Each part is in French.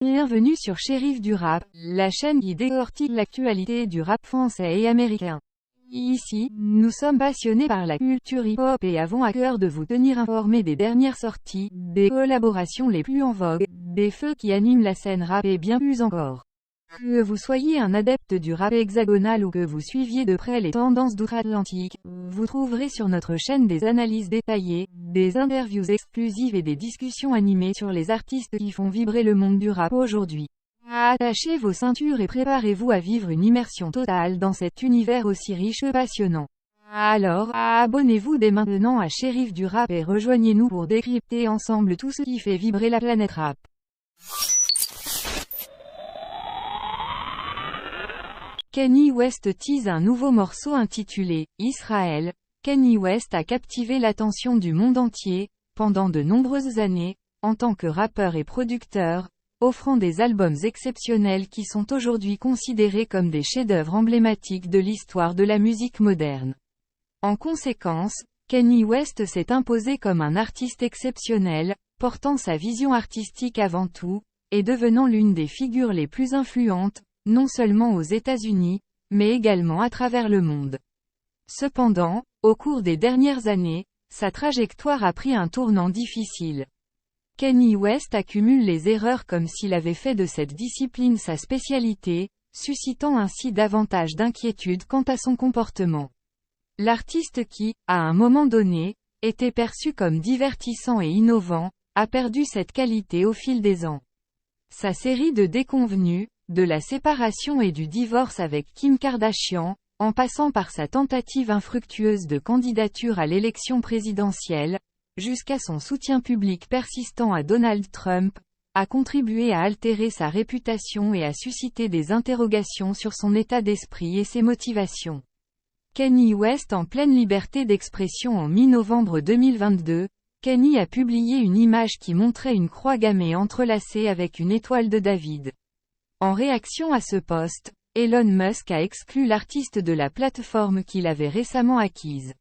Bienvenue sur Shérif du Rap, la chaîne qui décortique l'actualité du rap français et américain. Ici, nous sommes passionnés par la culture hip-hop et avons à cœur de vous tenir informés des dernières sorties, des collaborations les plus en vogue, des feux qui animent la scène rap et bien plus encore. Que vous soyez un adepte du rap hexagonal ou que vous suiviez de près les tendances d'outre-Atlantique, vous trouverez sur notre chaîne des analyses détaillées, des interviews exclusives et des discussions animées sur les artistes qui font vibrer le monde du rap aujourd'hui. Attachez vos ceintures et préparez-vous à vivre une immersion totale dans cet univers aussi riche et passionnant. Alors, abonnez-vous dès maintenant à Shérif du Rap et rejoignez-nous pour décrypter ensemble tout ce qui fait vibrer la planète rap. Kanye West tease un nouveau morceau intitulé « Israël ». Kanye West a captivé l'attention du monde entier, pendant de nombreuses années, en tant que rappeur et producteur, offrant des albums exceptionnels qui sont aujourd'hui considérés comme des chefs-d'œuvre emblématiques de l'histoire de la musique moderne. En conséquence, Kanye West s'est imposé comme un artiste exceptionnel, portant sa vision artistique avant tout, et devenant l'une des figures les plus influentes, non seulement aux États-Unis, mais également à travers le monde. Cependant, au cours des dernières années, sa trajectoire a pris un tournant difficile. Kanye West accumule les erreurs comme s'il avait fait de cette discipline sa spécialité, suscitant ainsi davantage d'inquiétude quant à son comportement. L'artiste qui, à un moment donné, était perçu comme divertissant et innovant, a perdu cette qualité au fil des ans. Sa série de déconvenues, de la séparation et du divorce avec Kim Kardashian, en passant par sa tentative infructueuse de candidature à l'élection présidentielle, jusqu'à son soutien public persistant à Donald Trump, a contribué à altérer sa réputation et à susciter des interrogations sur son état d'esprit et ses motivations. Kanye West en pleine liberté d'expression en mi-novembre 2022, Kanye a publié une image qui montrait une croix gammée entrelacée avec une étoile de David. En réaction à ce post, Elon Musk a exclu l'artiste de la plateforme qu'il avait récemment acquise.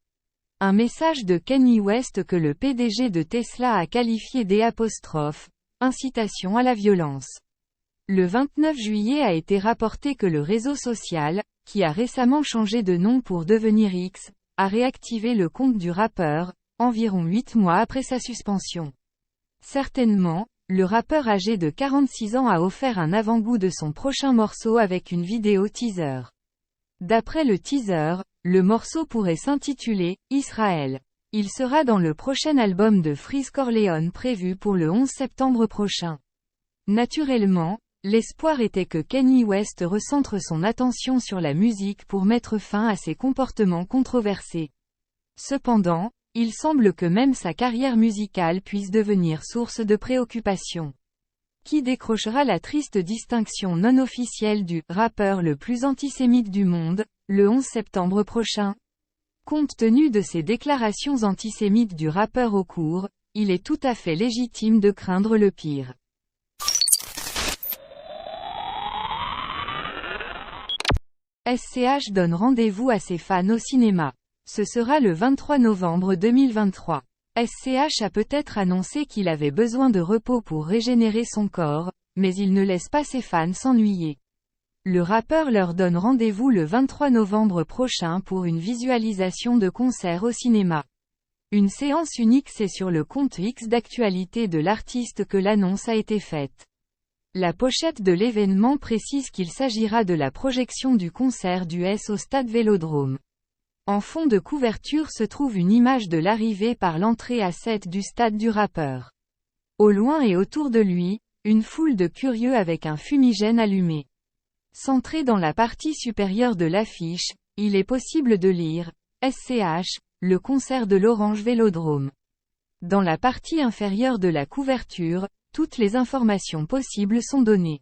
Un message de Kanye West que le PDG de Tesla a qualifié d'incitation à la violence. Le 29 juillet a été rapporté que le réseau social, qui a récemment changé de nom pour devenir X, a réactivé le compte du rappeur, environ 8 mois après sa suspension. Certainement, le rappeur âgé de 46 ans a offert un avant-goût de son prochain morceau avec une vidéo teaser. D'après le teaser, le morceau pourrait s'intituler « Israël ». Il sera dans le prochain album de Freeze Corleone prévu pour le 11 septembre prochain. Naturellement, l'espoir était que Kanye West recentre son attention sur la musique pour mettre fin à ses comportements controversés. Cependant, il semble que même sa carrière musicale puisse devenir source de préoccupation. Qui décrochera la triste distinction non officielle du « rappeur le plus antisémite du monde » le 11 septembre prochain? Compte tenu de ces déclarations antisémites du rappeur au cours, il est tout à fait légitime de craindre le pire. SCH donne rendez-vous à ses fans au cinéma. Ce sera le 23 novembre 2023. SCH a peut-être annoncé qu'il avait besoin de repos pour régénérer son corps, mais il ne laisse pas ses fans s'ennuyer. Le rappeur leur donne rendez-vous le 23 novembre prochain pour une visualisation de concert au cinéma. Une séance unique, c'est sur le compte X d'actualité de l'artiste que l'annonce a été faite. La pochette de l'événement précise qu'il s'agira de la projection du concert du S au stade Vélodrome. En fond de couverture se trouve une image de l'arrivée par l'entrée à 7 du stade du rappeur. Au loin et autour de lui, une foule de curieux avec un fumigène allumé. Centré dans la partie supérieure de l'affiche, il est possible de lire « SCH, le concert de l'Orange Vélodrome ». Dans la partie inférieure de la couverture, toutes les informations possibles sont données.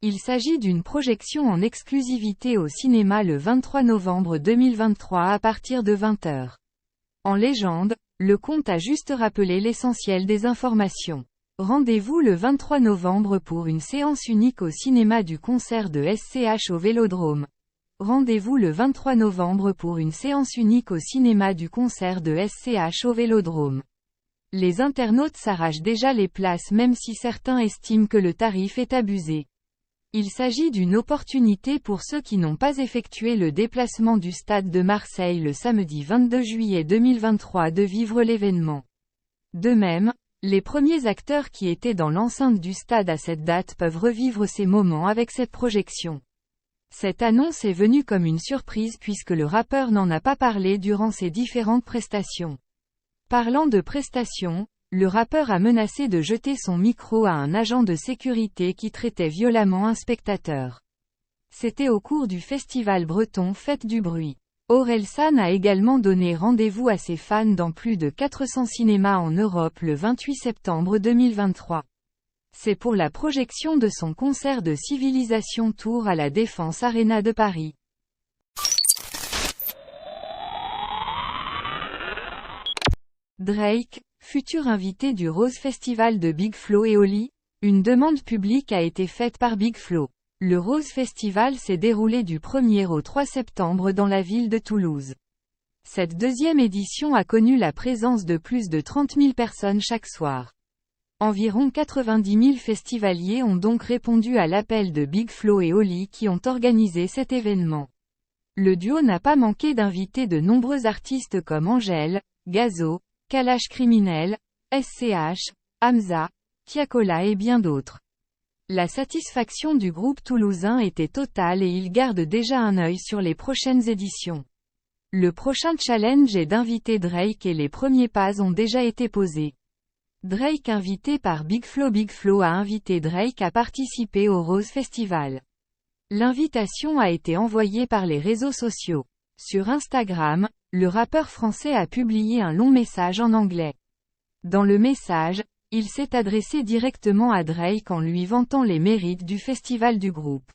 Il s'agit d'une projection en exclusivité au cinéma le 23 novembre 2023 à partir de 20h. En légende, le compte a juste rappelé l'essentiel des informations. Rendez-vous le 23 novembre pour une séance unique au cinéma du concert de SCH au Vélodrome. Rendez-vous le 23 novembre pour une séance unique au cinéma du concert de SCH au Vélodrome. Les internautes s'arrachent déjà les places même si certains estiment que le tarif est abusé. Il s'agit d'une opportunité pour ceux qui n'ont pas effectué le déplacement du stade de Marseille le samedi 22 juillet 2023 de vivre l'événement. De même, les premiers acteurs qui étaient dans l'enceinte du stade à cette date peuvent revivre ces moments avec cette projection. Cette annonce est venue comme une surprise puisque le rappeur n'en a pas parlé durant ses différentes prestations. Parlant de prestations, le rappeur a menacé de jeter son micro à un agent de sécurité qui traitait violemment un spectateur. C'était au cours du festival breton Fête du Bruit. Orelsan a également donné rendez-vous à ses fans dans plus de 400 cinémas en Europe le 28 septembre 2023. C'est pour la projection de son concert de Civilisation Tour à la Défense Arena de Paris. Drake, futur invité du Rose Festival de Big Flo et Oli, une demande publique a été faite par Big Flo. Le Rose Festival s'est déroulé du 1er au 3 septembre dans la ville de Toulouse. Cette deuxième édition a connu la présence de plus de 30 000 personnes chaque soir. Environ 90 000 festivaliers ont donc répondu à l'appel de Big Flo et Oli qui ont organisé cet événement. Le duo n'a pas manqué d'inviter de nombreux artistes comme Angèle, Gazo, Kalash Criminel, SCH, Hamza, Tiakola et bien d'autres. La satisfaction du groupe toulousain était totale et il garde déjà un œil sur les prochaines éditions. Le prochain challenge est d'inviter Drake et les premiers pas ont déjà été posés. Drake invité par Big Flo a invité Drake à participer au Rose Festival. L'invitation a été envoyée par les réseaux sociaux. Sur Instagram, le rappeur français a publié un long message en anglais. Dans le message, il s'est adressé directement à Drake en lui vantant les mérites du festival du groupe.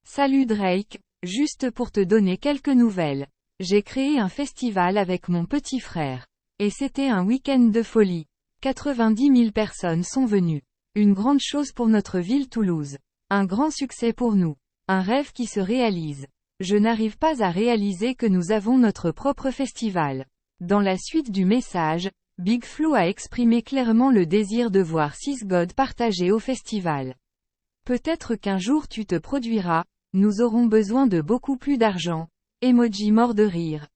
Salut Drake, juste pour te donner quelques nouvelles. J'ai créé un festival avec mon petit frère. Et c'était un week-end de folie. 90 000 personnes sont venues. Une grande chose pour notre ville Toulouse. Un grand succès pour nous. Un rêve qui se réalise. Je n'arrive pas à réaliser que nous avons notre propre festival. Dans la suite du message, Big Flo a exprimé clairement le désir de voir 6 God partagés au festival. Peut-être qu'un jour tu te produiras, nous aurons besoin de beaucoup plus d'argent. Emoji mort de rire.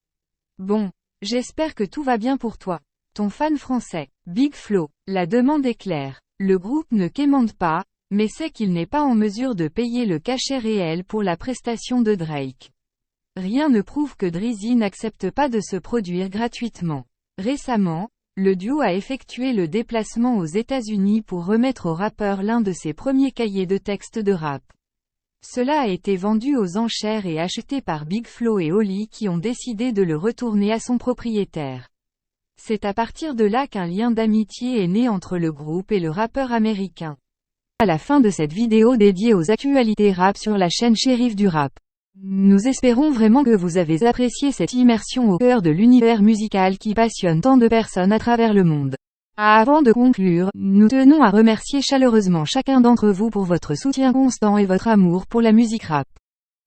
Bon, j'espère que tout va bien pour toi. Ton fan français, Big Flo. La demande est claire. Le groupe ne quémande pas, mais sait qu'il n'est pas en mesure de payer le cachet réel pour la prestation de Drake. Rien ne prouve que Drizzy n'accepte pas de se produire gratuitement. Récemment, le duo a effectué le déplacement aux États-Unis pour remettre au rappeur l'un de ses premiers cahiers de textes de rap. Cela a été vendu aux enchères et acheté par Big Flo et Oli qui ont décidé de le retourner à son propriétaire. C'est à partir de là qu'un lien d'amitié est né entre le groupe et le rappeur américain. À la fin de cette vidéo dédiée aux actualités rap sur la chaîne Shérif du Rap. Nous espérons vraiment que vous avez apprécié cette immersion au cœur de l'univers musical qui passionne tant de personnes à travers le monde. Avant de conclure, nous tenons à remercier chaleureusement chacun d'entre vous pour votre soutien constant et votre amour pour la musique rap.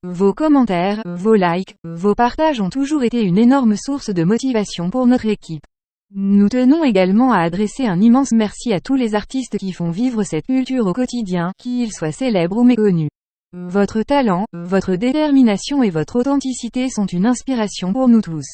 Vos commentaires, vos likes, vos partages ont toujours été une énorme source de motivation pour notre équipe. Nous tenons également à adresser un immense merci à tous les artistes qui font vivre cette culture au quotidien, qu'ils soient célèbres ou méconnus. Votre talent, votre détermination et votre authenticité sont une inspiration pour nous tous.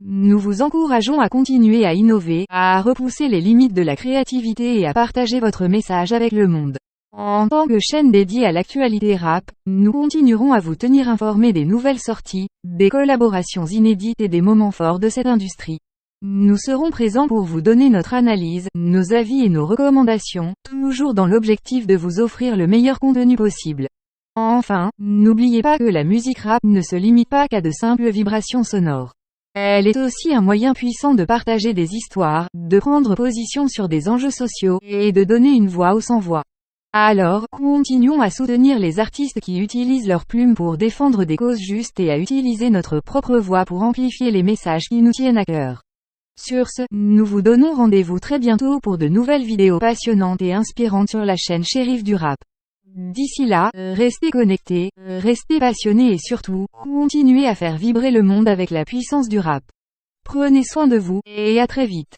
Nous vous encourageons à continuer à innover, à repousser les limites de la créativité et à partager votre message avec le monde. En tant que chaîne dédiée à l'actualité rap, nous continuerons à vous tenir informés des nouvelles sorties, des collaborations inédites et des moments forts de cette industrie. Nous serons présents pour vous donner notre analyse, nos avis et nos recommandations, toujours dans l'objectif de vous offrir le meilleur contenu possible. Enfin, n'oubliez pas que la musique rap ne se limite pas qu'à de simples vibrations sonores. Elle est aussi un moyen puissant de partager des histoires, de prendre position sur des enjeux sociaux, et de donner une voix aux sans-voix. Alors, continuons à soutenir les artistes qui utilisent leurs plumes pour défendre des causes justes et à utiliser notre propre voix pour amplifier les messages qui nous tiennent à cœur. Sur ce, nous vous donnons rendez-vous très bientôt pour de nouvelles vidéos passionnantes et inspirantes sur la chaîne Shérif du Rap. D'ici là, restez connectés, restez passionnés et surtout, continuez à faire vibrer le monde avec la puissance du rap. Prenez soin de vous, et à très vite.